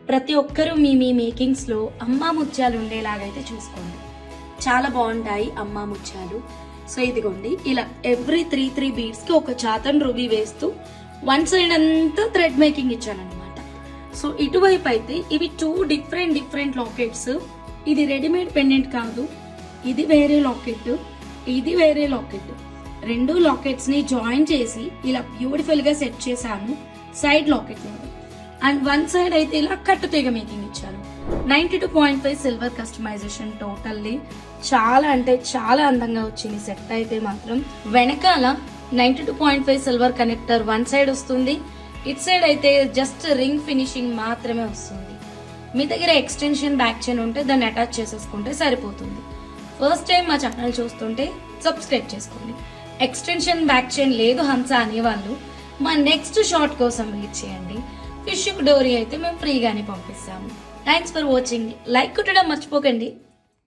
ప్రతి ఒక్కరూ మీ మేకింగ్స్లో అమ్మా ముత్యాలు ఉండేలాగైతే చూసుకోండి. చాలా బాగుంటాయి అమ్మా ముత్యాలు. సో ఇదిగోండి, ఇలా ఎవ్రీ 3 బీడ్స్కి ఒక చాతన్ రూబీ వేస్తూ వన్ సైడ్ అంతా థ్రెడ్ మేకింగ్ ఇచ్చాను అనమాట. సో ఇటువైపు అయితే ఇవి 2 డిఫరెంట్ లాకెట్స్. ఇది రెడీమేడ్ పెండెంట్ కాదు, ఇది వేరే లాకెట్, ఇది వేరే లాకెట్. 2 లాకెట్స్ ని జాయిన్ చేసి ఇలా బ్యూటిఫుల్ గా సెట్ చేశాను సైడ్ లాకెట్ మీద. అండ్ వన్ సైడ్ అయితే ఇలా కట్టు తీగ మేకింగ్ ఇచ్చాను. 92.5 సిల్వర్ కస్టమైజేషన్. టోటల్లీ చాలా అంటే చాలా అందంగా వచ్చింది సెట్ అయితే మాత్రం. వెనకాల 92.5 సిల్వర్ కనెక్టర్ వన్ సైడ్ వస్తుంది, ఇట్ సైడ్ అయితే జస్ట్ రింగ్ ఫినిషింగ్ మాత్రమే వస్తుంది. మీ దగ్గర ఎక్స్టెన్షన్ బ్యాక్ చైన్ ఉంటే దాన్ని అటాచ్ చేసేసుకుంటే సరిపోతుంది. ఫస్ట్ టైం మా ఛానల్ చూస్తుంటే సబ్స్క్రైబ్ చేసుకోండి. ఎక్స్టెన్షన్ బ్యాక్ చైన్ లేదు హంస అనేవాళ్ళు మా నెక్స్ట్ షార్ట్ కోసం వెయిట్ చేయండి. ఫిష్ డోరీ అయితే మేము ఫ్రీగానే పంపిస్తాము. Thanks for watching. లైక్ కొట్టడం మర్చిపోకండి.